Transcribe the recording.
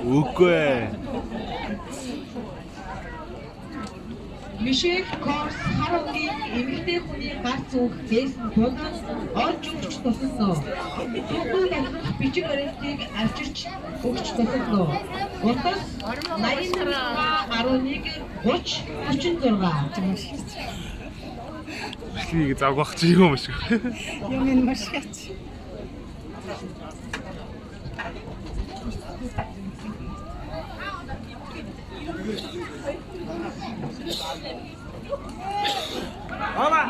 Үгүй. Мишель Корс харуулгийн эмэгтэй хүний гац үг байсан тул олж өгч тусалсан. Түүний амьдрах бичиг баримтыг авчирч өгч тусалсан. Утас 8611 Эхлийг завгах чи юм шиг. Юм энэ маш хяц. Ама.